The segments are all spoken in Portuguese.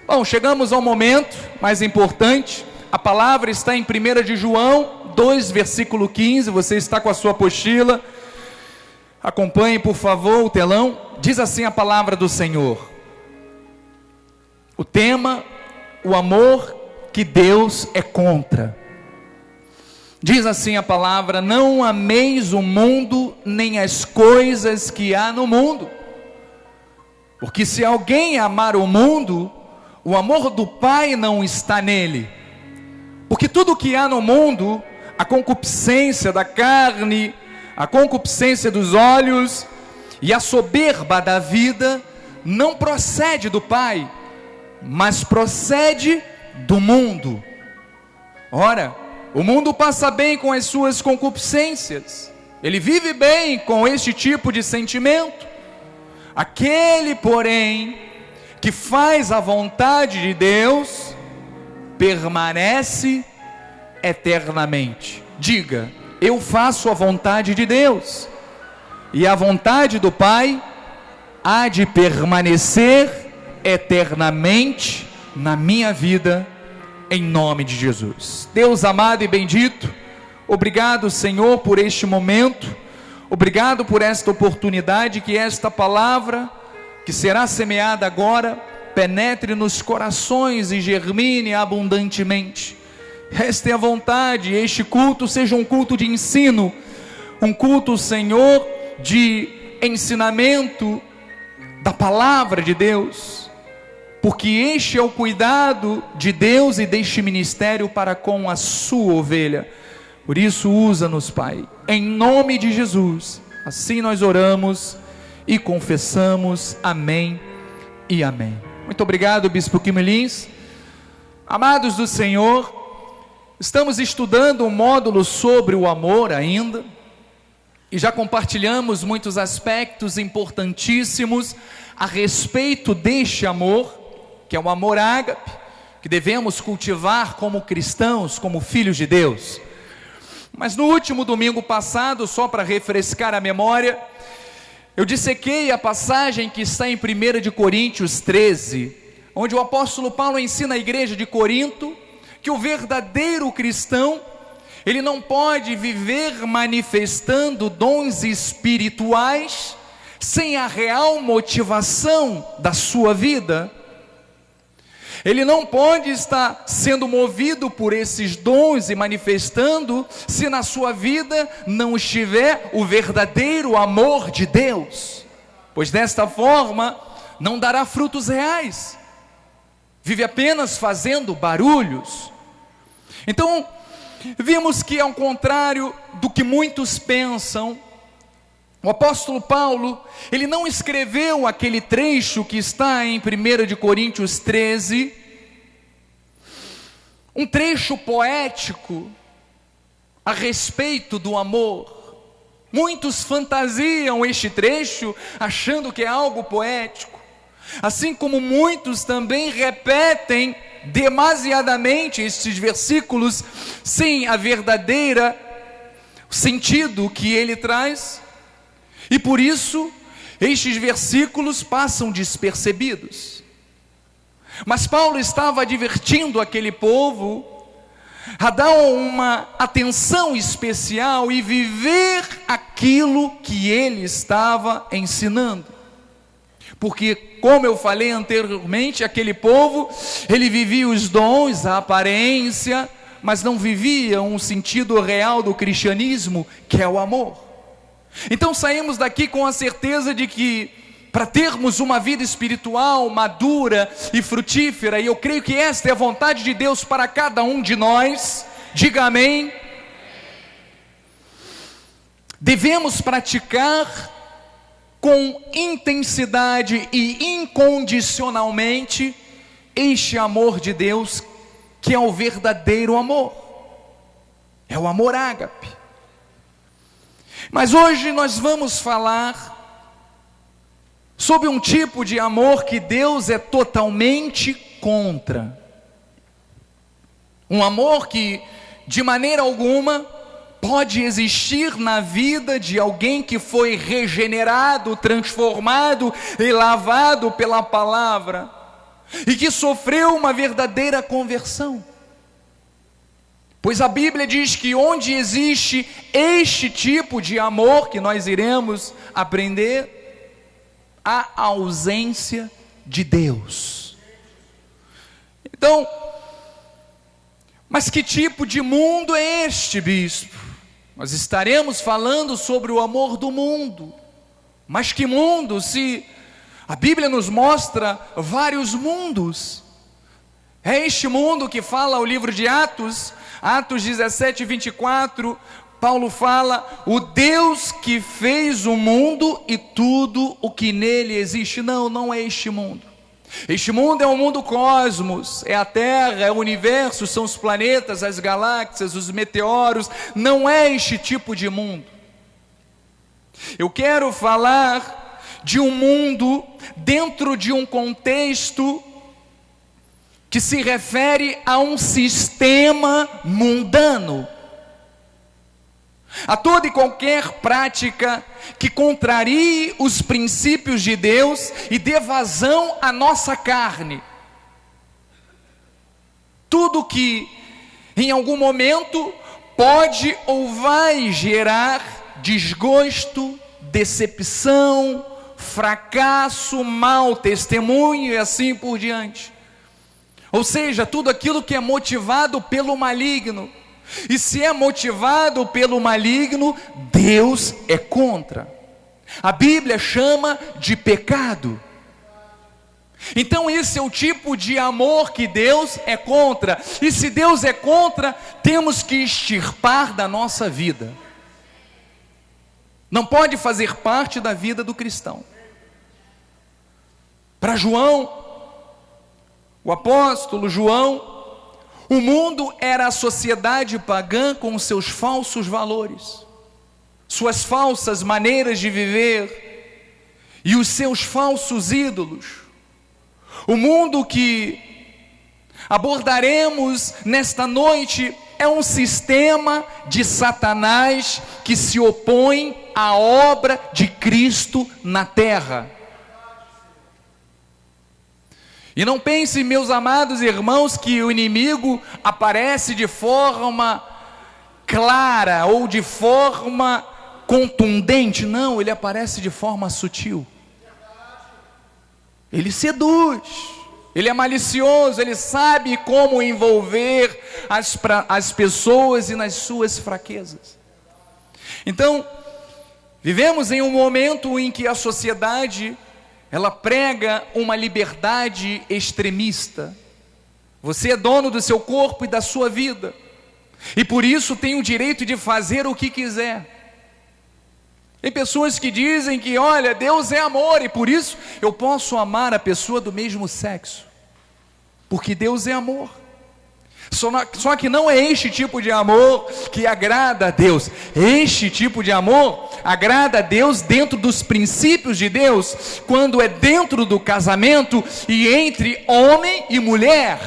Bom, chegamos ao momento mais importante. A palavra está em 1 de João 2, versículo 15. Você está com a sua apostila. Acompanhe, por favor, o telão. Diz assim a palavra do Senhor. O tema, o amor que Deus é contra. Diz assim a palavra: não ameis o mundo, nem as coisas que há no mundo. Porque se alguém amar o mundo, o amor do Pai não está nele. Porque tudo que há no mundo, a concupiscência da carne, a concupiscência dos olhos e a soberba da vida, não procede do Pai, mas procede do mundo. Ora, o mundo passa bem com as suas concupiscências, ele vive bem com este tipo de sentimento. Aquele, porém, que faz a vontade de Deus, permanece eternamente. Diga: eu faço a vontade de Deus, e a vontade do Pai há de permanecer eternamente na minha vida, em nome de Jesus. Deus amado e bendito, obrigado, Senhor, por este momento, obrigado por esta oportunidade, que esta palavra que será semeada agora penetre nos corações e germine abundantemente. Esta é a vontade. Este culto seja um culto de ensino, um culto, Senhor, de ensinamento da palavra de Deus, porque este é o cuidado de Deus e deste ministério para com a sua ovelha. Por isso, usa-nos, Pai, em nome de Jesus. Assim nós oramos e confessamos. Amém e amém. Muito obrigado, Bispo Kim Lins. Amados do Senhor, estamos estudando um módulo sobre o amor ainda, e já compartilhamos muitos aspectos importantíssimos a respeito deste amor, que é o amor ágape, que devemos cultivar como cristãos, como filhos de Deus. Mas no último domingo passado, só para refrescar a memória, eu dissequei a passagem que está em 1 de Coríntios 13, onde o apóstolo Paulo ensina a igreja de Corinto que o verdadeiro cristão, ele não pode viver manifestando dons espirituais sem a real motivação da sua vida. Ele não pode estar sendo movido por esses dons e manifestando se na sua vida não estiver o verdadeiro amor de Deus, pois desta forma não dará frutos reais, vive apenas fazendo barulhos. Então, vimos que ao contrário do que muitos pensam, o apóstolo Paulo, ele não escreveu aquele trecho que está em 1 de Coríntios 13, um trecho poético a respeito do amor. Muitos fantasiam este trecho achando que é algo poético, assim como muitos também repetem demasiadamente estes versículos sem a verdadeira sentido que ele traz. E por isso, estes versículos passam despercebidos. Mas Paulo estava advertindo aquele povo a dar uma atenção especial e viver aquilo que ele estava ensinando. Porque, como eu falei anteriormente, aquele povo, ele vivia os dons, a aparência, mas não vivia um sentido real do cristianismo, que é o amor. Então saímos daqui com a certeza de que para termos uma vida espiritual madura e frutífera, e eu creio que esta é a vontade de Deus para cada um de nós, diga amém, devemos praticar com intensidade e incondicionalmente este amor de Deus, que é o verdadeiro amor, é o amor ágape. Mas hoje nós vamos falar sobre um tipo de amor que Deus é totalmente contra. Um amor que de maneira alguma pode existir na vida de alguém que foi regenerado, transformado e lavado pela palavra. e que sofreu uma verdadeira conversão. Pois a Bíblia diz que onde existe este tipo de amor, que nós iremos aprender, há ausência de Deus. Então, mas que tipo de mundo é este, bispo? Nós estaremos falando sobre o amor do mundo. Mas que mundo? Se a Bíblia nos mostra vários mundos. É este mundo que fala o livro de Atos 17, 24, Paulo fala: o Deus que fez o mundo e tudo o que nele existe. Não é este mundo. Este mundo é o mundo cosmos, é a Terra, é o universo, são os planetas, as galáxias, os meteoros. Não é este tipo de mundo. Eu quero falar de um mundo dentro de um contexto que se refere a um sistema mundano, a toda e qualquer prática que contrarie os princípios de Deus e dê vazão à nossa carne. Tudo que em algum momento pode ou vai gerar desgosto, decepção, fracasso, mau testemunho e assim por diante. Ou seja, tudo aquilo que é motivado pelo maligno. E se é motivado pelo maligno, Deus é contra. A Bíblia chama de pecado. Então esse é o tipo de amor que Deus é contra. E se Deus é contra, temos que extirpar da nossa vida. Não pode fazer parte da vida do cristão. Para João, o apóstolo João, o mundo era a sociedade pagã com os seus falsos valores, suas falsas maneiras de viver e os seus falsos ídolos. O mundo que abordaremos nesta noite é um sistema de Satanás que se opõe à obra de Cristo na terra. E não pense, meus amados irmãos, que o inimigo aparece de forma clara ou de forma contundente. Não, ele aparece de forma sutil. Ele seduz, ele é malicioso, ele sabe como envolver as pessoas e nas suas fraquezas. Então, vivemos em um momento em que a sociedade, ela prega uma liberdade extremista. Você é dono do seu corpo e da sua vida, e por isso tem o direito de fazer o que quiser. Tem pessoas que dizem que, olha, Deus é amor, e por isso eu posso amar a pessoa do mesmo sexo, porque Deus é amor. Só que não é este tipo de amor que agrada a Deus. Este tipo de amor agrada a Deus dentro dos princípios de Deus, quando é dentro do casamento e entre homem e mulher.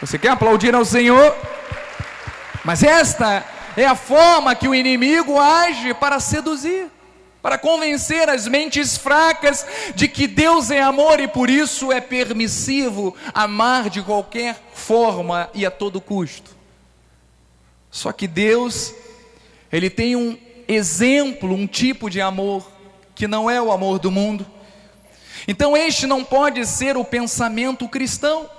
Você quer aplaudir ao Senhor? Mas esta é a forma que o inimigo age para seduzir, para convencer as mentes fracas de que Deus é amor e por isso é permissivo amar de qualquer forma e a todo custo. Só que Deus, Ele tem um exemplo, um tipo de amor que não é o amor do mundo. Então este não pode ser o pensamento cristão.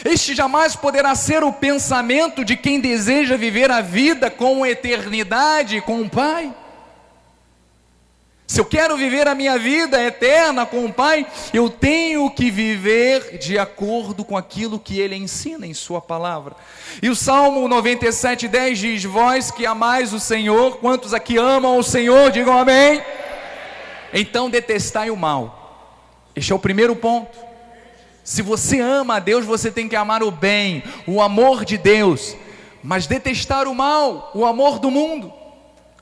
Este jamais poderá ser o pensamento de quem deseja viver a vida com eternidade com o Pai. Se eu quero viver a minha vida eterna com o Pai, eu tenho que viver de acordo com aquilo que Ele ensina em sua palavra. E o Salmo 97:10 diz: vós que amais o Senhor, quantos aqui amam o Senhor, digam amém. Então detestai o mal. Este é o primeiro ponto. Se você ama a Deus, você tem que amar o bem, o amor de Deus, mas detestar o mal, o amor do mundo.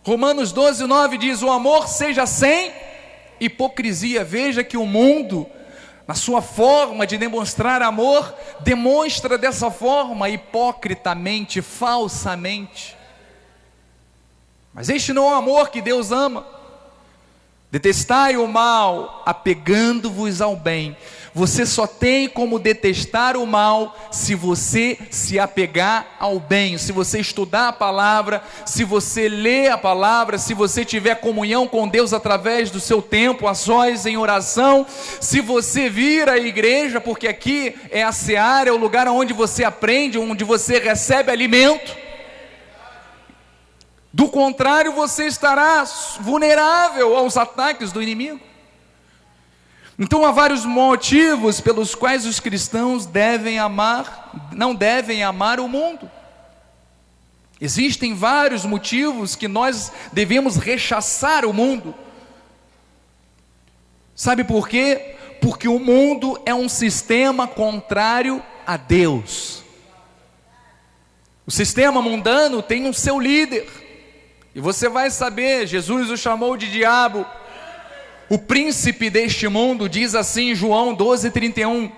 Romanos 12:9 diz: o amor seja sem hipocrisia. Veja que o mundo, na sua forma de demonstrar amor, demonstra dessa forma, hipocritamente, falsamente. Mas este não é o amor que Deus ama. Detestai o mal, apegando-vos ao bem. Você só tem como detestar o mal se você se apegar ao bem, se você estudar a palavra, se você ler a palavra, se você tiver comunhão com Deus através do seu tempo a sós em oração, se você vir à igreja, porque aqui é a seara, é o lugar onde você aprende, onde você recebe alimento. Do contrário, você estará vulnerável aos ataques do inimigo. Então há vários motivos pelos quais os cristãos não devem amar o mundo. Existem vários motivos que nós devemos rechaçar o mundo. Sabe por quê? Porque o mundo é um sistema contrário a Deus. O sistema mundano tem um seu líder. E você vai saber, Jesus o chamou de diabo. O príncipe deste mundo, diz assim em João 12:31,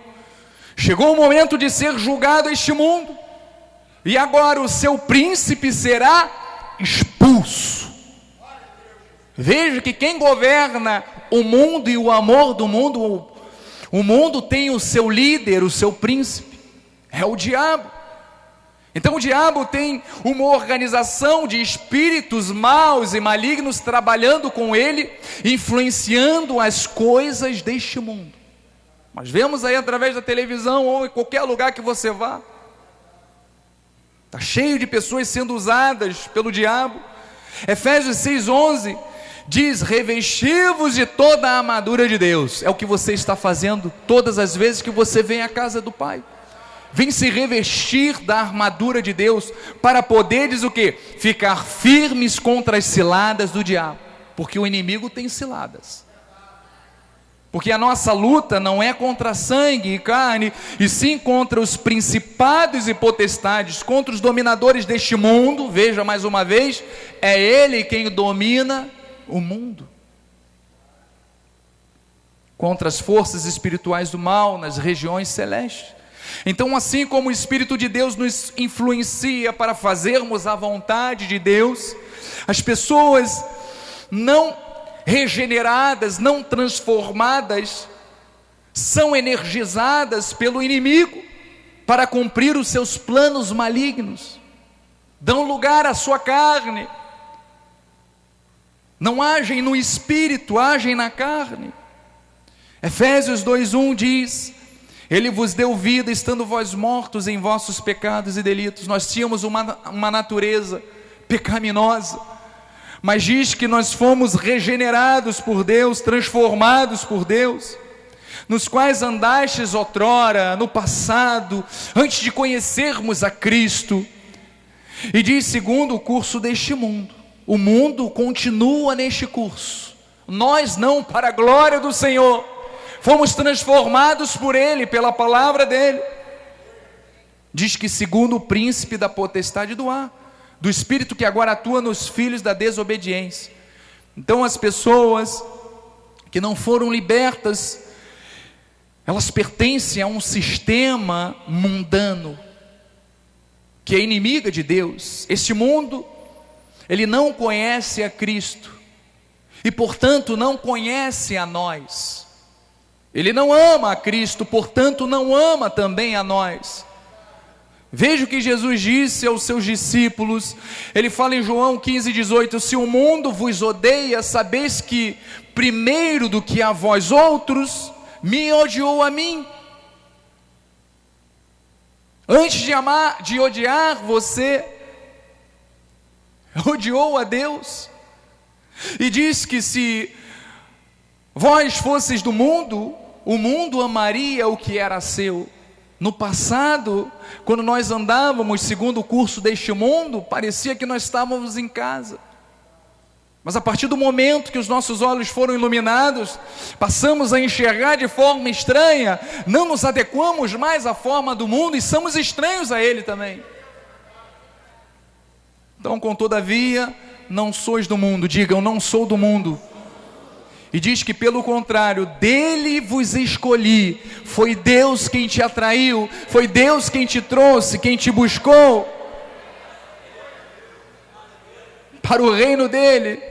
chegou o momento de ser julgado este mundo, e agora o seu príncipe será expulso. Veja que quem governa o mundo e o amor do mundo, o mundo tem o seu líder, o seu príncipe, é o diabo. Então o diabo tem uma organização de espíritos maus e malignos trabalhando com ele, influenciando as coisas deste mundo. Nós vemos aí através da televisão ou em qualquer lugar que você vá, está cheio de pessoas sendo usadas pelo diabo. Efésios 6:11 diz: revesti-vos de toda a armadura de Deus. É o que você está fazendo todas as vezes que você vem à casa do Pai. Vem se revestir da armadura de Deus, para poderes o quê? Ficar firmes contra as ciladas do diabo, porque o inimigo tem ciladas. Porque a nossa luta não é contra sangue e carne, e sim contra os principados e potestades, contra os dominadores deste mundo. Veja mais uma vez, é ele quem domina o mundo. Contra as forças espirituais do mal nas regiões celestes. Então, assim como o Espírito de Deus nos influencia para fazermos a vontade de Deus, as pessoas não regeneradas, não transformadas, são energizadas pelo inimigo para cumprir os seus planos malignos, dão lugar à sua carne, não agem no Espírito, agem na carne. Efésios 2:1 diz: ele vos deu vida, estando vós mortos em vossos pecados e delitos. Nós tínhamos uma natureza pecaminosa, mas diz que nós fomos regenerados por Deus, transformados por Deus, nos quais andastes outrora, no passado, antes de conhecermos a Cristo. E diz: segundo o curso deste mundo. O mundo continua neste curso, nós não, para a glória do Senhor. Fomos transformados por Ele, pela palavra dEle. Diz que segundo o príncipe da potestade do ar, do espírito que agora atua nos filhos da desobediência. Então as pessoas que não foram libertas, elas pertencem a um sistema mundano, que é inimiga de Deus. Este mundo, ele não conhece a Cristo, e portanto não conhece a nós. Ele não ama a Cristo, portanto não ama também a nós. Veja o que Jesus disse aos seus discípulos. Ele fala em João 15:18: se o mundo vos odeia, sabeis que primeiro do que a vós outros, me odiou a mim. Antes de odiar você, odiou a Deus. E diz que se vós fosseis do mundo, o mundo amaria o que era seu. No passado, quando nós andávamos segundo o curso deste mundo, parecia que nós estávamos em casa. Mas a partir do momento que os nossos olhos foram iluminados, passamos a enxergar de forma estranha, não nos adequamos mais à forma do mundo e somos estranhos a ele também. Então, todavia, não sois do mundo. Digam: não sou do mundo. E diz que pelo contrário, dele vos escolhi. Foi Deus quem te atraiu, foi Deus quem te trouxe, quem te buscou para o reino dele.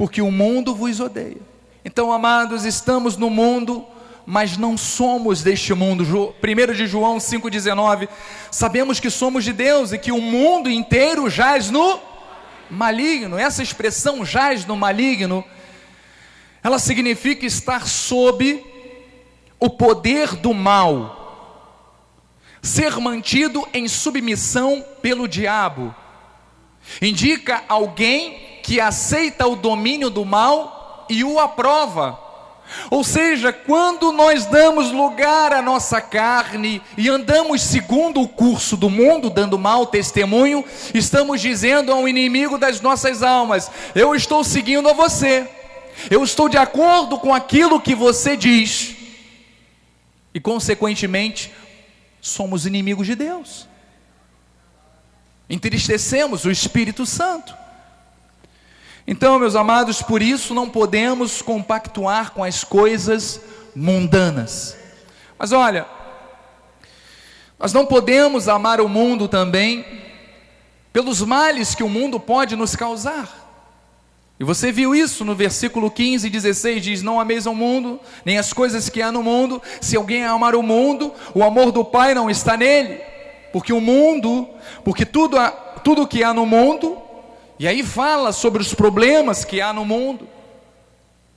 porque o mundo vos odeia. Então, amados, estamos no mundo, mas não somos deste mundo. 1 de João 5,19, sabemos que somos de Deus e que o mundo inteiro jaz no maligno. Essa expressão jaz no maligno, ela significa estar sob o poder do mal, ser mantido em submissão pelo diabo. Indica alguém que aceita o domínio do mal e o aprova. Ou seja, quando nós damos lugar à nossa carne e andamos segundo o curso do mundo, dando mau testemunho, estamos dizendo ao inimigo das nossas almas: eu estou seguindo a você, eu estou de acordo com aquilo que você diz, e consequentemente somos inimigos de Deus, entristecemos o Espírito Santo. Então, meus amados, por isso não podemos compactuar com as coisas mundanas. Mas olha, nós não podemos amar o mundo também pelos males que o mundo pode nos causar. E você viu isso no versículo 15 e 16, diz: não ameis ao mundo, nem as coisas que há no mundo. Se alguém amar o mundo, o amor do Pai não está nele. Porque tudo que há no mundo, e aí fala sobre os problemas que há no mundo,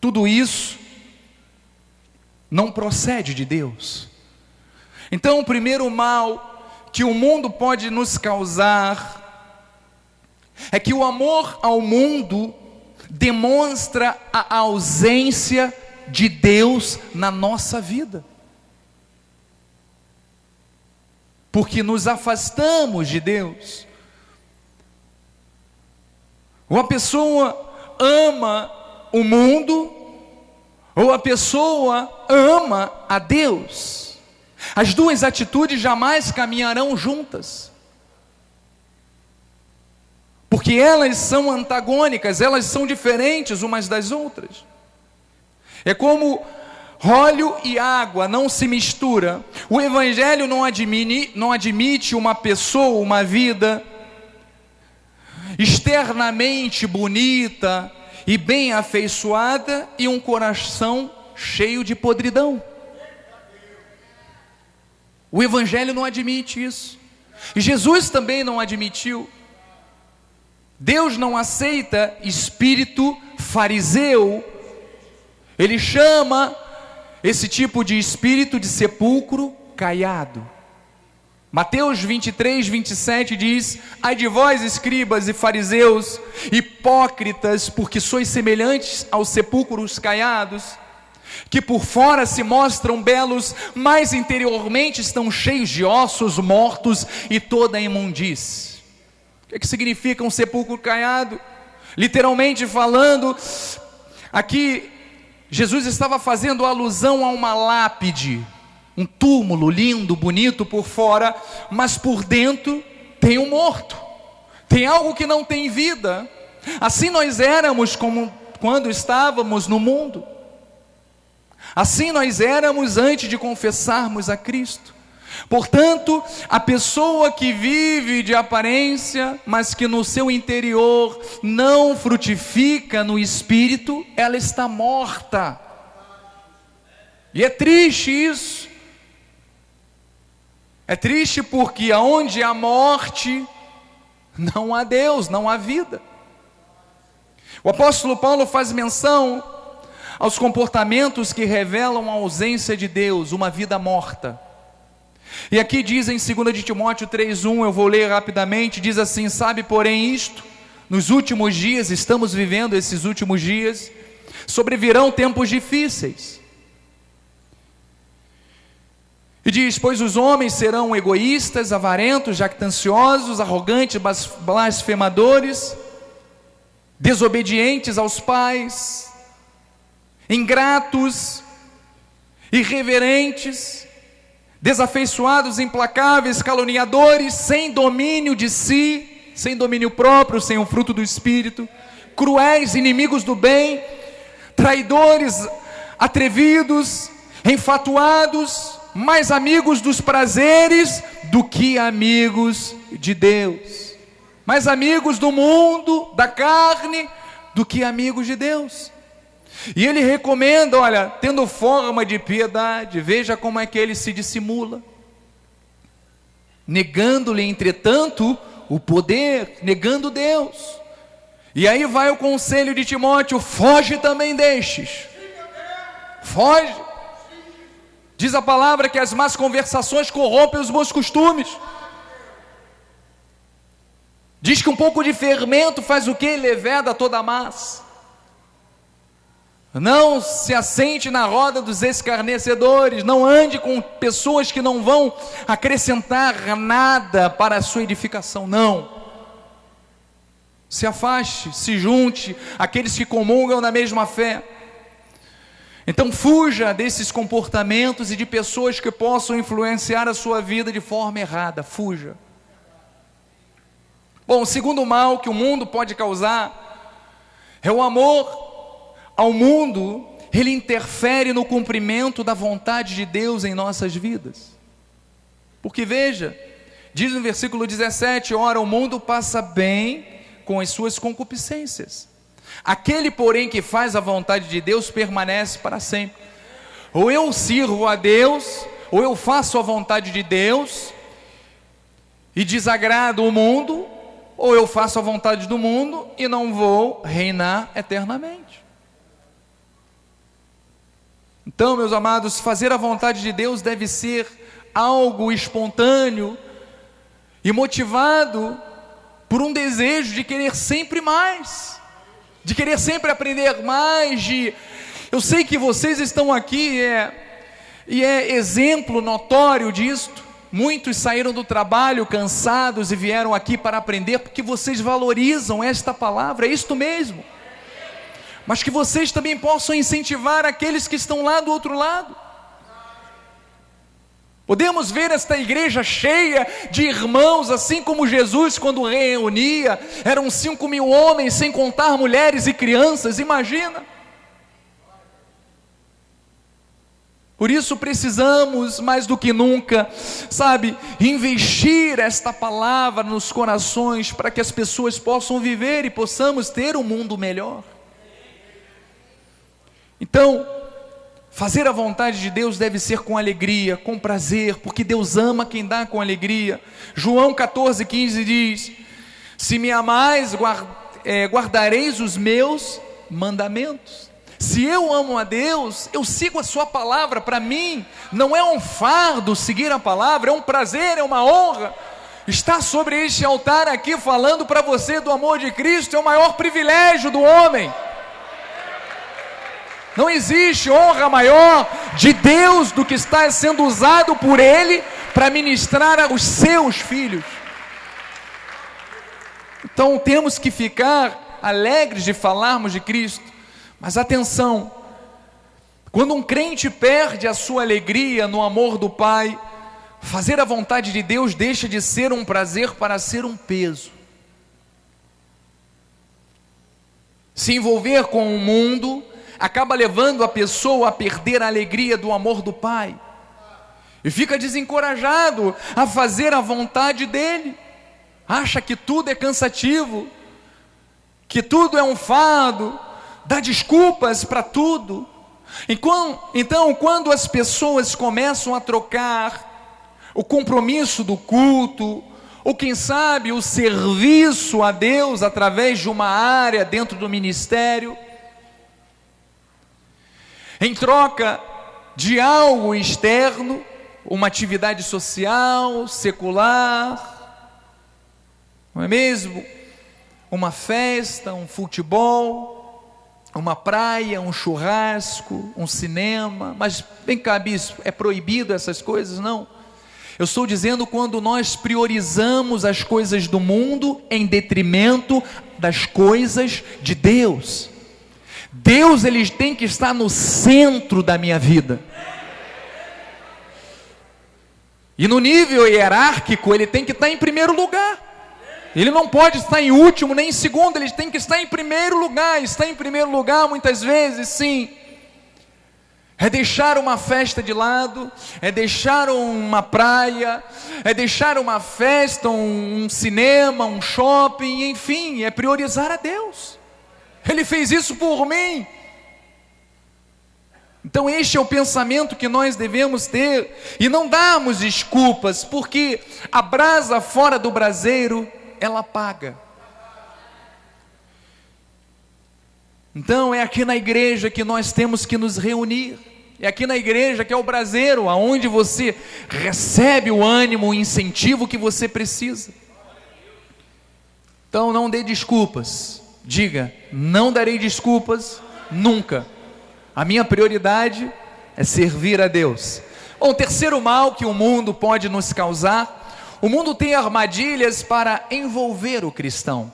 tudo isso não procede de Deus. Então, o primeiro mal que o mundo pode nos causar é que o amor ao mundo demonstra a ausência de Deus na nossa vida, porque nos afastamos de Deus. Ou a pessoa ama o mundo, ou a pessoa ama a Deus. As duas atitudes jamais caminharão juntas, porque elas são antagônicas, elas são diferentes umas das outras. É como óleo e água, não se mistura. O Evangelho não admite uma pessoa, uma vida externamente bonita e bem afeiçoada e um coração cheio de podridão. O Evangelho não admite isso, e Jesus também não admitiu. Deus não aceita espírito fariseu. Ele chama esse tipo de espírito de sepulcro caiado. Mateus 23, 27 diz: ai de vós, escribas e fariseus, hipócritas, porque sois semelhantes aos sepulcros caiados, que por fora se mostram belos, mas interiormente estão cheios de ossos mortos e toda a imundície. O que significa um sepulcro caiado? Literalmente falando, aqui Jesus estava fazendo alusão a uma lápide, um túmulo lindo, bonito por fora, mas por dentro tem um morto, tem algo que não tem vida. Assim nós éramos como quando estávamos no mundo, assim nós éramos antes de confessarmos a Cristo. Portanto, a pessoa que vive de aparência, mas que no seu interior não frutifica no Espírito, ela está morta. E é triste isso. É triste porque aonde há morte, não há Deus, não há vida. O apóstolo Paulo faz menção aos comportamentos que revelam a ausência de Deus, uma vida morta. E aqui diz em 2 de Timóteo 3,1, eu vou ler rapidamente, diz assim: sabe porém isto, nos últimos dias, estamos vivendo esses últimos dias, sobrevirão tempos difíceis. E diz: pois os homens serão egoístas, avarentos, jactanciosos, arrogantes, blasfemadores, desobedientes aos pais, ingratos, irreverentes, desafeiçoados, implacáveis, caluniadores, sem domínio de si, sem domínio próprio, sem o fruto do Espírito, cruéis, inimigos do bem, traidores, atrevidos, enfatuados, mais amigos dos prazeres do que amigos de Deus, mais amigos do mundo, da carne, do que amigos de Deus. E ele recomenda, olha, tendo forma de piedade, veja como é que ele se dissimula, negando-lhe, entretanto, o poder, negando Deus. E aí vai o conselho de Timóteo: foge também destes. Foge. Diz a palavra que as más conversações corrompem os bons costumes. Diz que um pouco de fermento faz o quê? Leveda toda a massa. Não se assente na roda dos escarnecedores, não ande com pessoas que não vão acrescentar nada para a sua edificação, não. Se afaste, se junte àqueles que comungam na mesma fé. Então fuja desses comportamentos e de pessoas que possam influenciar a sua vida de forma errada, fuja. Bom, o segundo mal que o mundo pode causar é o amor ao mundo. Ele interfere no cumprimento da vontade de Deus em nossas vidas. Porque veja, diz no versículo 17: ora, o mundo passa bem com as suas concupiscências. Aquele, porém, que faz a vontade de Deus permanece para sempre. Ou eu sirvo a Deus, ou eu faço a vontade de Deus e desagrado o mundo, ou eu faço a vontade do mundo e não vou reinar eternamente. Então, meus amados, fazer a vontade de Deus deve ser algo espontâneo e motivado por um desejo de querer sempre mais, de querer sempre aprender mais. Eu sei que vocês estão aqui e é exemplo notório disto. Muitos saíram do trabalho cansados e vieram aqui para aprender, porque vocês valorizam esta palavra, é isto mesmo. Mas que vocês também possam incentivar aqueles que estão lá do outro lado. Podemos ver esta igreja cheia de irmãos, assim como Jesus, quando reunia, eram 5.000 homens, sem contar mulheres e crianças, imagina. Por isso precisamos, mais do que nunca, investir esta palavra nos corações, para que as pessoas possam viver e possamos ter um mundo melhor. Então, fazer a vontade de Deus deve ser com alegria, com prazer, porque Deus ama quem dá com alegria. João 14,15 diz: se me amais, guardareis os meus mandamentos. Se eu amo a Deus, eu sigo a sua palavra. Para mim, não é um fardo seguir a palavra, é um prazer, é uma honra. Estar sobre este altar aqui falando para você do amor de Cristo é o maior privilégio do homem. Não existe honra maior de Deus do que estar sendo usado por Ele para ministrar aos seus filhos. Então temos que ficar alegres de falarmos de Cristo. Mas atenção, quando um crente perde a sua alegria no amor do Pai, fazer a vontade de Deus deixa de ser um prazer para ser um peso. Se envolver com o mundo acaba levando a pessoa a perder a alegria do amor do Pai, e fica desencorajado a fazer a vontade dEle, acha que tudo é cansativo, que tudo é um fardo, dá desculpas para tudo. Então, quando as pessoas começam a trocar o compromisso do culto, ou quem sabe o serviço a Deus através de uma área dentro do ministério, em troca de algo externo, uma atividade social, secular, não é mesmo? Uma festa, um futebol, uma praia, um churrasco, um cinema. Mas vem cá, bispo, é proibido essas coisas? Não. Eu estou dizendo quando nós priorizamos as coisas do mundo em detrimento das coisas de Deus. Deus, Ele tem que estar no centro da minha vida. E no nível hierárquico, Ele tem que estar em primeiro lugar. Ele não pode estar em último nem em segundo, Ele tem que estar em primeiro lugar. Estar em primeiro lugar, muitas vezes, sim, é deixar uma festa de lado, é deixar uma praia, é deixar uma festa, um cinema, um shopping, enfim, é priorizar a Deus. Ele fez isso por mim. Então este é o pensamento que nós devemos ter, e não darmos desculpas, porque a brasa fora do braseiro, ela apaga. Então é aqui na igreja que nós temos que nos reunir, é aqui na igreja que é o braseiro, aonde você recebe o ânimo, o incentivo que você precisa. Então não dê desculpas, diga, não darei desculpas, nunca. A minha prioridade é servir a Deus. Bom, o terceiro mal que o mundo pode nos causar, o mundo tem armadilhas para envolver o cristão.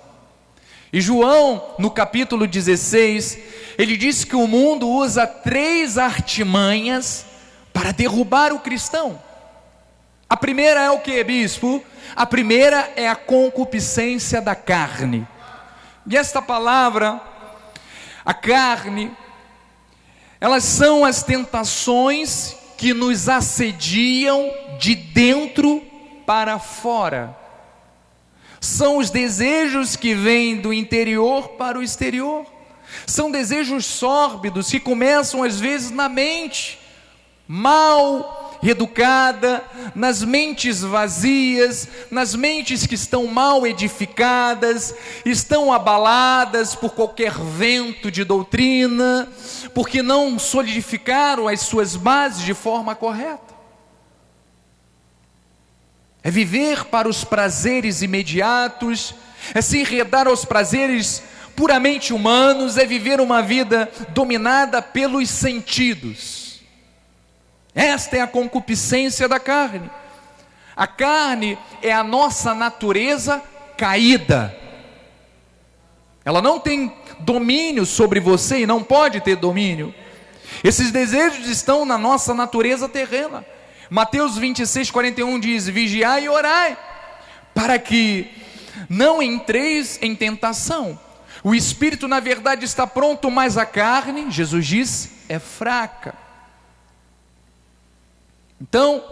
E João, no capítulo 16, ele diz que o mundo usa 3 artimanhas para derrubar o cristão. A primeira é o que, bispo? A primeira é a concupiscência da carne. E esta palavra, a carne, elas são as tentações que nos assediam de dentro para fora. São os desejos que vêm do interior para o exterior. São desejos sórbidos que começam às vezes na mente mal educada, nas mentes vazias, nas mentes que estão mal edificadas, estão abaladas por qualquer vento de doutrina, porque não solidificaram as suas bases de forma correta. É viver para os prazeres imediatos, é se enredar aos prazeres puramente humanos, é viver uma vida dominada pelos sentidos. Esta é a concupiscência da carne. A carne é a nossa natureza caída. Ela não tem domínio sobre você e não pode ter domínio. Esses desejos estão na nossa natureza terrena. Mateus 26:41 diz: vigiai e orai, para que não entreis em tentação. O espírito na verdade está pronto, mas a carne, Jesus disse, é fraca. Então,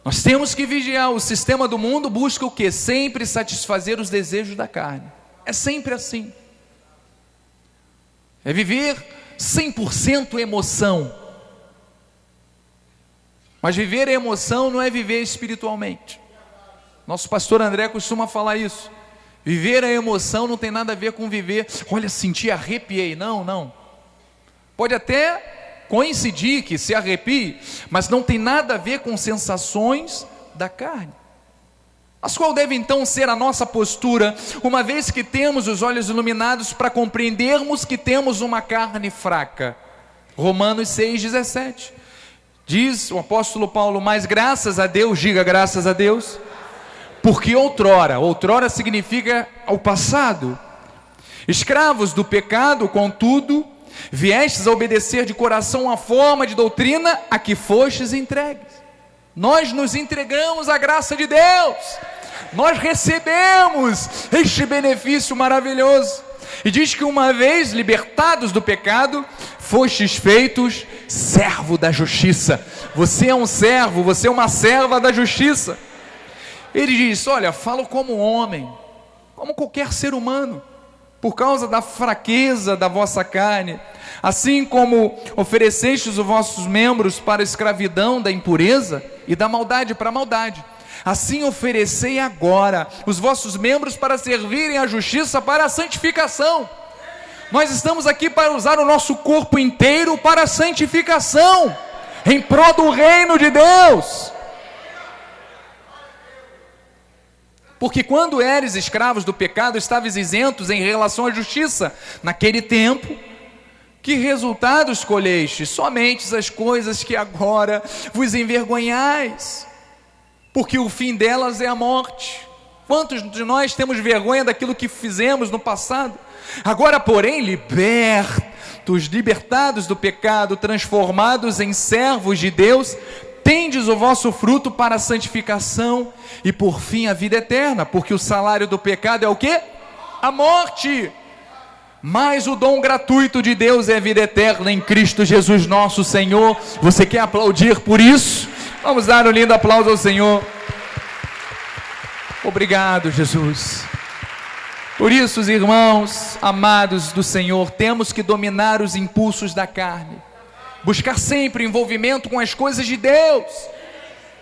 nós temos que vigiar. O sistema do mundo busca o quê? Sempre satisfazer os desejos da carne. É sempre assim. É viver 100% emoção. Mas viver a emoção não é viver espiritualmente. Nosso pastor André costuma falar isso. Viver a emoção não tem nada a ver com viver, olha, senti, arrepiei. Não, não. Pode até coincidir que se arrepie, mas não tem nada a ver com sensações da carne. Mas qual deve então ser a nossa postura, uma vez que temos os olhos iluminados para compreendermos que temos uma carne fraca? Romanos 6,17 diz o apóstolo Paulo: mas graças a Deus, diga graças a Deus, porque outrora significa ao passado, escravos do pecado, contudo, viestes a obedecer de coração a forma de doutrina a que fostes entregues. Nós nos entregamos à graça de Deus, nós recebemos este benefício maravilhoso, e diz que uma vez libertados do pecado, fostes feitos servo da justiça. Você é um servo, você é uma serva da justiça. Ele diz: olha, falo como homem, como qualquer ser humano, por causa da fraqueza da vossa carne, assim como oferecestes os vossos membros para a escravidão da impureza e da maldade para a maldade, assim oferecei agora os vossos membros para servirem à justiça para a santificação. Nós estamos aqui para usar o nosso corpo inteiro para a santificação, em prol do reino de Deus. Porque quando eres escravos do pecado, estavas isentos em relação à justiça. Naquele tempo, que resultados colheste? Somente as coisas que agora vos envergonhais, porque o fim delas é a morte. Quantos de nós temos vergonha daquilo que fizemos no passado? Agora, porém, libertados do pecado, transformados em servos de Deus, tendes o vosso fruto para a santificação e por fim a vida eterna, porque o salário do pecado é o quê? A morte. Mas o dom gratuito de Deus é a vida eterna em Cristo Jesus nosso Senhor. Você quer aplaudir por isso? Vamos dar um lindo aplauso ao Senhor. Obrigado, Jesus. Por isso, os irmãos amados do Senhor, temos que dominar os impulsos da carne, buscar sempre envolvimento com as coisas de Deus.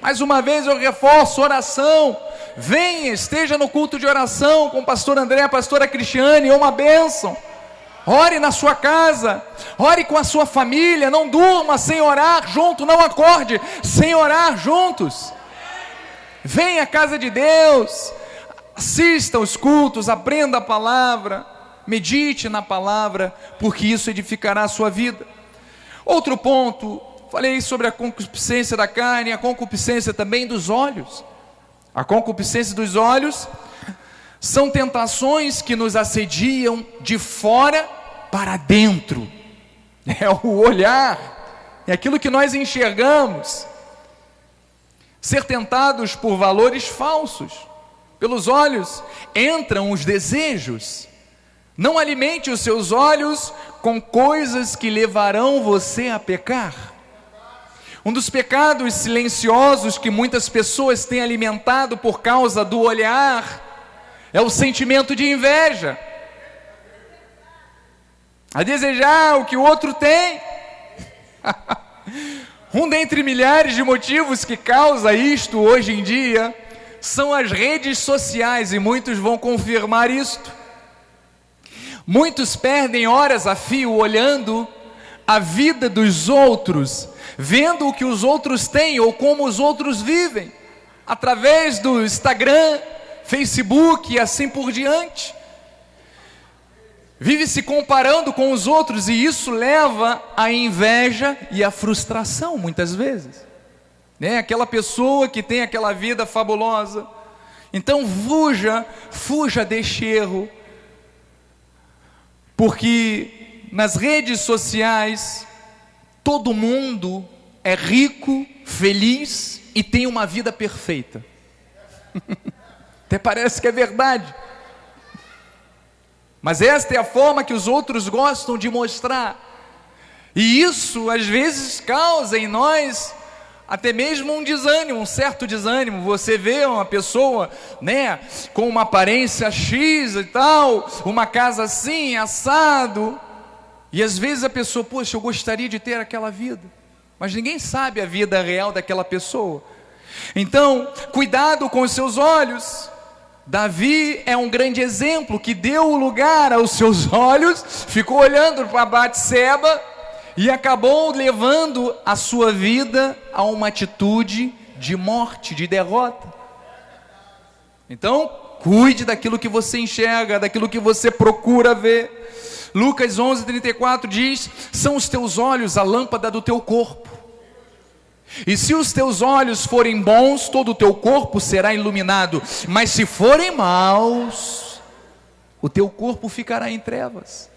Mais uma vez eu reforço: oração. Venha, esteja no culto de oração com o pastor André, a pastora Cristiane, é uma bênção. Ore na sua casa, ore com a sua família, não durma sem orar junto, não acorde sem orar juntos. Venha à casa de Deus, assista aos cultos, aprenda a palavra, medite na palavra, porque isso edificará a sua vida. Outro ponto, falei sobre a concupiscência da carne, a concupiscência também dos olhos. A concupiscência dos olhos são tentações que nos assediam de fora para dentro. É o olhar, é aquilo que nós enxergamos. Ser tentados por valores falsos. Pelos olhos entram os desejos. Não alimente os seus olhos com coisas que levarão você a pecar. Um dos pecados silenciosos que muitas pessoas têm alimentado por causa do olhar é o sentimento de inveja. A desejar o que o outro tem. Um dentre milhares de motivos que causa isto hoje em dia são as redes sociais, e muitos vão confirmar isto. Muitos perdem horas a fio olhando a vida dos outros, vendo o que os outros têm ou como os outros vivem, através do Instagram, Facebook e assim por diante. Vive se comparando com os outros, e isso leva à inveja e à frustração muitas vezes, né? Aquela pessoa que tem aquela vida fabulosa. Então fuja deste erro, porque nas redes sociais todo mundo é rico, feliz e tem uma vida perfeita. Até parece que é verdade, mas esta é a forma que os outros gostam de mostrar, e isso às vezes causa em nós até mesmo um desânimo, um certo desânimo. Você vê uma pessoa, né, com uma aparência X e tal, uma casa assim, assado, e às vezes a pessoa, poxa, eu gostaria de ter aquela vida, mas ninguém sabe a vida real daquela pessoa. Então, cuidado com os seus olhos. Davi é um grande exemplo que deu lugar aos seus olhos, ficou olhando para Batseba e acabou levando a sua vida a uma atitude de morte, de derrota. Então, cuide daquilo que você enxerga, daquilo que você procura ver. Lucas 11:34 diz: são os teus olhos a lâmpada do teu corpo. E se os teus olhos forem bons, todo o teu corpo será iluminado. Mas se forem maus, o teu corpo ficará em trevas.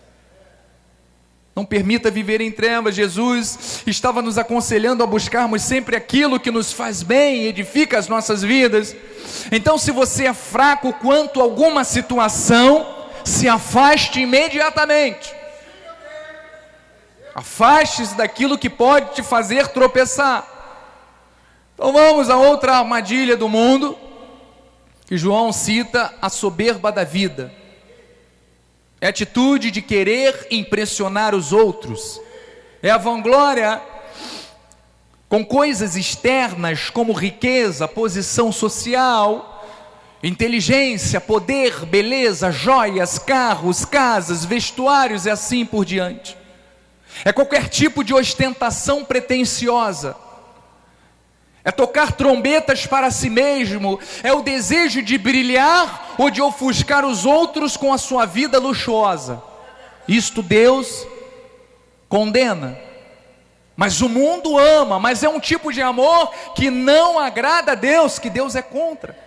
Não permita viver em trevas. Jesus estava nos aconselhando a buscarmos sempre aquilo que nos faz bem e edifica as nossas vidas. Então, se você é fraco quanto a alguma situação, se afaste imediatamente. Afaste-se daquilo que pode te fazer tropeçar. Então vamos a outra armadilha do mundo, que João cita: a soberba da vida. É a atitude de querer impressionar os outros. É a vanglória com coisas externas como riqueza, posição social, inteligência, poder, beleza, joias, carros, casas, vestuários e assim por diante. É qualquer tipo de ostentação pretensiosa. É tocar trombetas para si mesmo, é o desejo de brilhar ou de ofuscar os outros com a sua vida luxuosa. Isto Deus condena, mas o mundo ama, mas é um tipo de amor que não agrada a Deus, que Deus é contra.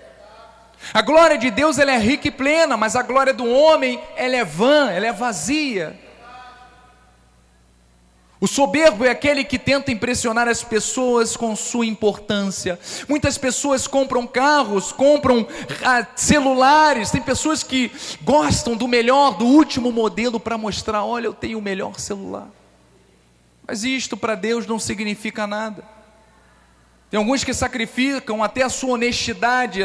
A glória de Deus, ela é rica e plena, mas a glória do homem, ela é vã, ela é vazia. O soberbo é aquele que tenta impressionar as pessoas com sua importância. Muitas pessoas compram carros, compram celulares. Tem pessoas que gostam do melhor, do último modelo para mostrar: olha, eu tenho o melhor celular. Mas isto para Deus não significa nada. Tem alguns que sacrificam até a sua honestidade,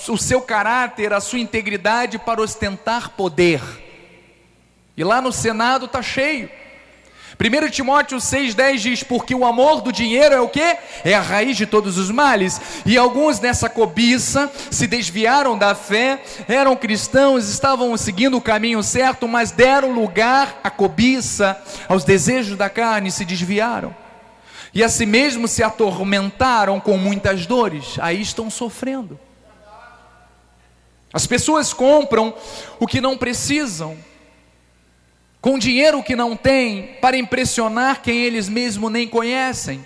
o seu caráter, a sua integridade para ostentar poder. E lá no Senado está cheio. 1 Timóteo 6,10 diz: porque o amor do dinheiro é o quê? É a raiz de todos os males. E alguns nessa cobiça se desviaram da fé, eram cristãos, estavam seguindo o caminho certo, mas deram lugar à cobiça, aos desejos da carne, e se desviaram. E assim mesmo se atormentaram com muitas dores, aí estão sofrendo. As pessoas compram o que não precisam, com dinheiro que não têm, para impressionar quem eles mesmos nem conhecem.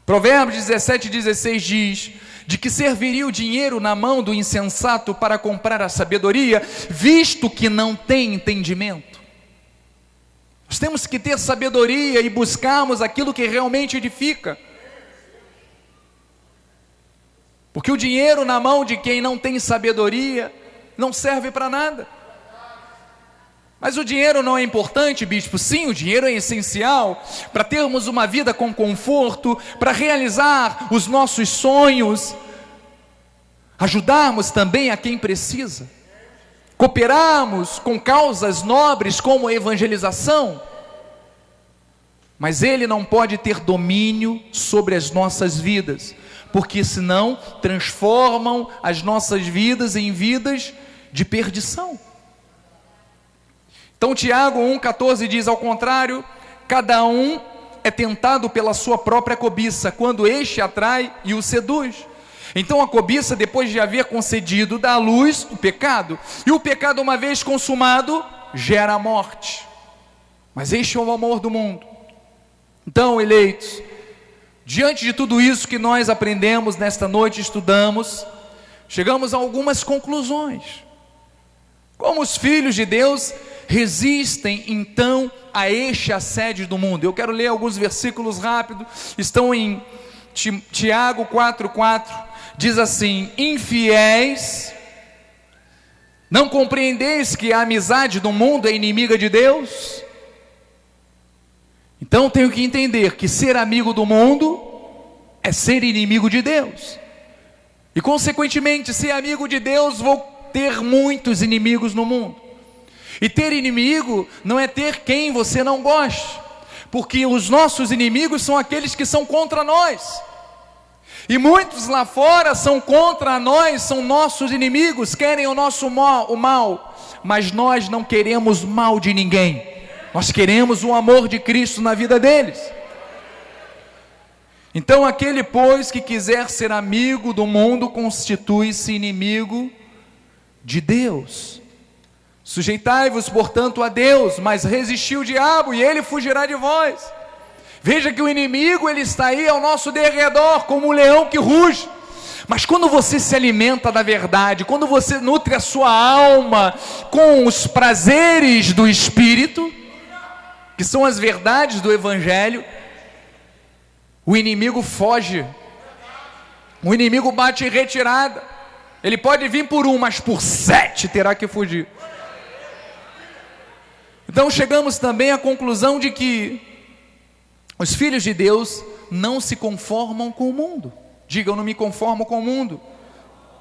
Provérbios 17:16 diz: de que serviria o dinheiro na mão do insensato para comprar a sabedoria, visto que não tem entendimento. Nós temos que ter sabedoria e buscarmos aquilo que realmente edifica. Porque o dinheiro na mão de quem não tem sabedoria não serve para nada. Mas o dinheiro não é importante, bispo? Sim, o dinheiro é essencial para termos uma vida com conforto, para realizar os nossos sonhos, ajudarmos também a quem precisa, cooperarmos com causas nobres como a evangelização, mas ele não pode ter domínio sobre as nossas vidas, porque senão transformam as nossas vidas em vidas de perdição. Então Tiago 1,14 diz: ao contrário, cada um é tentado pela sua própria cobiça, quando este atrai e o seduz. Então a cobiça, depois de haver concedido, dá à luz o pecado, e o pecado, uma vez consumado, gera a morte. Mas este é o amor do mundo. Então, eleitos, diante de tudo isso que nós aprendemos nesta noite, estudamos, chegamos a algumas conclusões. Como os filhos de Deus resistem então a este assédio do mundo? Eu quero ler alguns versículos rápidos, estão em Tiago 4,4, diz assim: infiéis, não compreendeis que a amizade do mundo é inimiga de Deus? Então tenho que entender que ser amigo do mundo é ser inimigo de Deus, e consequentemente, ser amigo de Deus, vou ter muitos inimigos no mundo. E ter inimigo não é ter quem você não goste, porque os nossos inimigos são aqueles que são contra nós, e muitos lá fora são contra nós, são nossos inimigos, querem o nosso mal, mas nós não queremos mal de ninguém, nós queremos o amor de Cristo na vida deles. Então aquele, pois, que quiser ser amigo do mundo, constitui-se inimigo de Deus. Sujeitai-vos, portanto, a Deus, mas resisti o diabo e ele fugirá de vós. Veja que o inimigo, ele está aí ao nosso derredor, como um leão que ruge. Mas quando você se alimenta da verdade, quando você nutre a sua alma com os prazeres do Espírito, que são as verdades do Evangelho, o inimigo foge, o inimigo bate em retirada. Ele pode vir por 1, mas por 7 terá que fugir. Então chegamos também à conclusão de que os filhos de Deus não se conformam com o mundo. Diga: eu não me conformo com o mundo,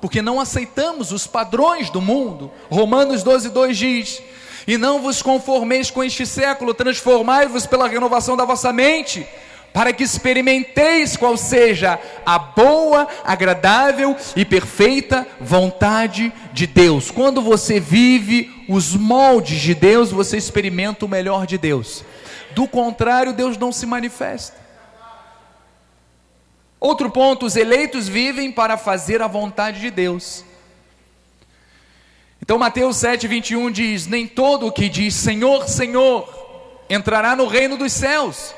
porque não aceitamos os padrões do mundo. Romanos 12,2 diz: e não vos conformeis com este século, transformai-vos pela renovação da vossa mente, para que experimenteis qual seja a boa, agradável e perfeita vontade de Deus. Quando você vive os moldes de Deus, você experimenta o melhor de Deus. Do contrário, Deus não se manifesta. Outro ponto: os eleitos vivem para fazer a vontade de Deus. Então Mateus 7,21 diz: nem todo o que diz Senhor, Senhor entrará no reino dos céus,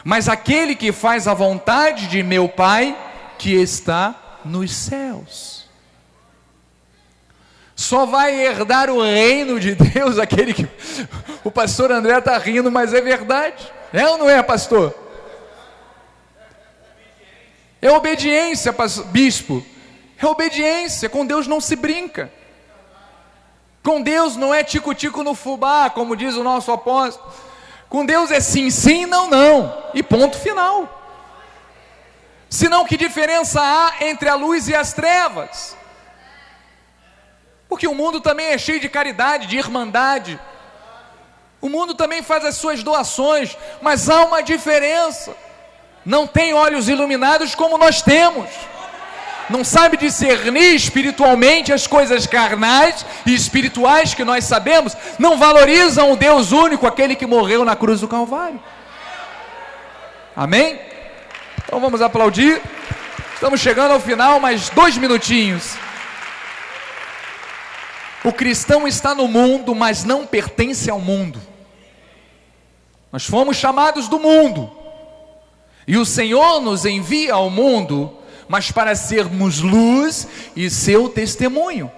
mas aquele que faz a vontade de meu Pai que está nos céus. Só vai herdar o reino de Deus aquele que... O pastor André está rindo, mas é verdade. É ou não é, pastor? É obediência, bispo. É obediência. Com Deus não se brinca. Com Deus não é tico-tico no fubá, como diz o nosso apóstolo. Com Deus é sim, sim, não, não. E ponto final. Senão, que diferença há entre a luz e as trevas? Porque o mundo também é cheio de caridade, de irmandade. O mundo também faz as suas doações, mas há uma diferença. Não tem olhos iluminados como nós temos. Não sabe discernir espiritualmente as coisas carnais e espirituais que nós sabemos. Não valorizam o Deus único, aquele que morreu na cruz do Calvário. Amém? Então vamos aplaudir. Estamos chegando ao final, mais 2 minutinhos. O cristão está no mundo, mas não pertence ao mundo. Nós fomos chamados do mundo, e o Senhor nos envia ao mundo, mas para sermos luz e seu testemunho.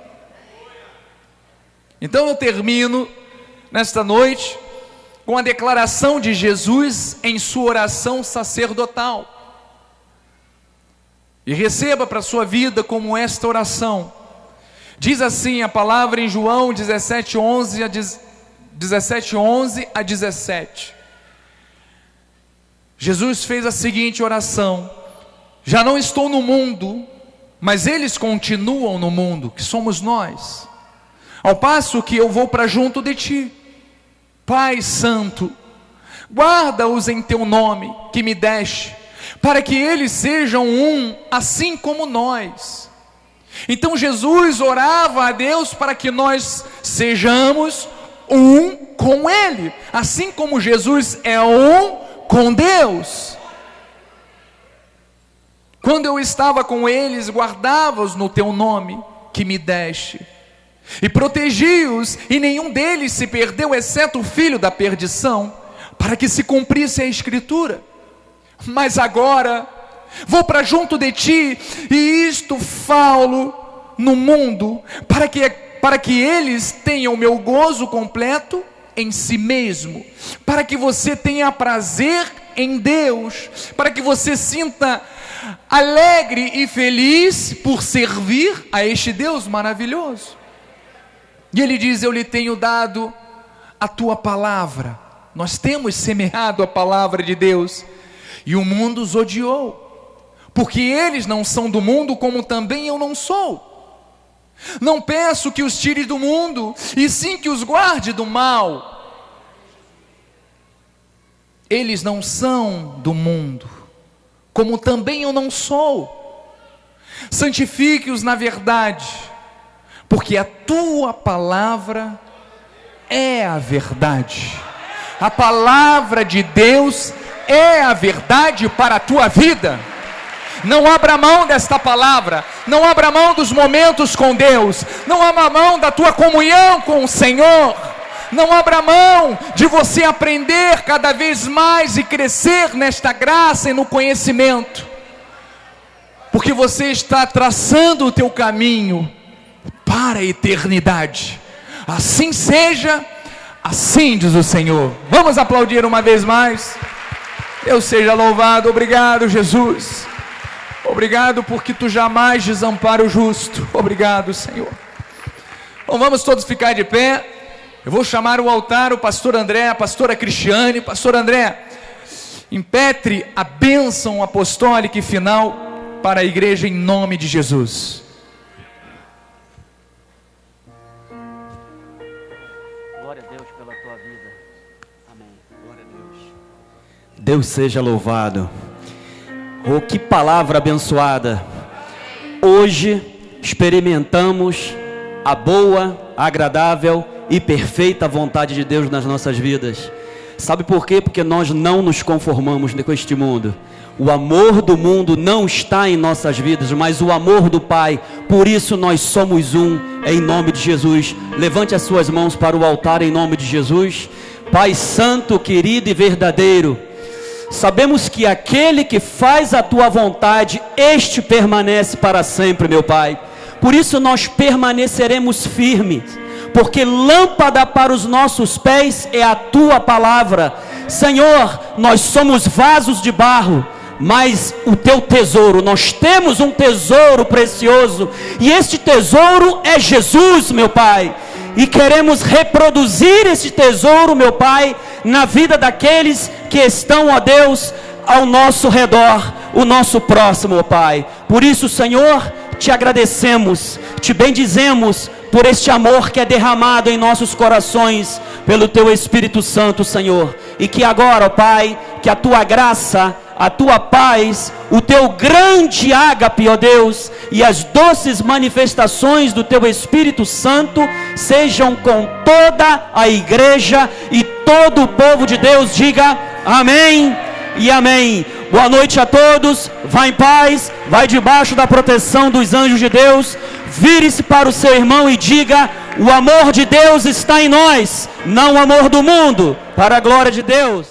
Então eu termino nesta noite com a declaração de Jesus em sua oração sacerdotal. E receba para a sua vida como esta oração. Diz assim a palavra em João 17:11 a 17. Jesus fez a seguinte oração: já não estou no mundo, mas eles continuam no mundo, que somos nós, ao passo que eu vou para junto de ti. Pai Santo, guarda-os em teu nome que me deste, para que eles sejam um, assim como nós. Então Jesus orava a Deus para que nós sejamos um com Ele, assim como Jesus é um com Deus. Quando eu estava com eles, guardava-os no teu nome que me deste, e protegi-os, e nenhum deles se perdeu, exceto o filho da perdição, para que se cumprisse a Escritura. Mas agora vou para junto de ti, e isto falo no mundo, para que eles tenham meu gozo completo em si mesmo, para que você tenha prazer em Deus, para que você sinta alegre e feliz por servir a este Deus maravilhoso. E ele diz: eu lhe tenho dado a tua palavra. Nós temos semeado a palavra de Deus, e o mundo os odiou, porque eles não são do mundo, como também eu não sou. Não peço que os tire do mundo, e sim que os guarde do mal. Eles não são do mundo, como também eu não sou. Santifique-os na verdade, porque a tua palavra é a verdade. A palavra de Deus é a verdade para a tua vida. Não abra mão desta palavra, não abra mão dos momentos com Deus, não abra mão da tua comunhão com o Senhor, não abra mão de você aprender cada vez mais e crescer nesta graça e no conhecimento, porque você está traçando o teu caminho para a eternidade. Assim seja, assim diz o Senhor. Vamos aplaudir uma vez mais. Deus seja louvado. Obrigado, Jesus. Obrigado porque tu jamais desampara o justo. Obrigado, Senhor. Bom, vamos todos ficar de pé. Eu vou chamar o altar, o pastor André, a pastora Cristiane. Pastor André, impetre a bênção apostólica e final para a igreja em nome de Jesus. Glória a Deus pela tua vida. Amém. Glória a Deus. Deus seja louvado. Oh, que palavra abençoada. Hoje experimentamos a boa, agradável e perfeita vontade de Deus nas nossas vidas. Sabe por quê? Porque nós não nos conformamos com este mundo. O amor do mundo não está em nossas vidas, mas o amor do Pai. Por isso nós somos um, em nome de Jesus. Levante as suas mãos para o altar em nome de Jesus. Pai santo, querido e verdadeiro, sabemos que aquele que faz a tua vontade, este permanece para sempre, meu Pai. Por isso nós permaneceremos firmes, porque lâmpada para os nossos pés é a tua palavra. Senhor, nós somos vasos de barro, mas o teu tesouro, nós temos um tesouro precioso, e este tesouro é Jesus, meu Pai. E queremos reproduzir esse tesouro, meu Pai, na vida daqueles que estão, ó Deus, ao nosso redor. o nosso próximo, ó Pai. Por isso, Senhor, te agradecemos, te bendizemos por este amor que é derramado em nossos corações pelo Teu Espírito Santo, Senhor. E que agora, ó Pai, que a Tua graça, a Tua paz, o Teu grande ágape, ó Deus, e as doces manifestações do Teu Espírito Santo sejam com toda a igreja e todo o povo de Deus. Diga amém e amém. Boa noite a todos, vá em paz, vai debaixo da proteção dos anjos de Deus. Vire-se para o seu irmão e diga: o amor de Deus está em nós, não o amor do mundo, para a glória de Deus.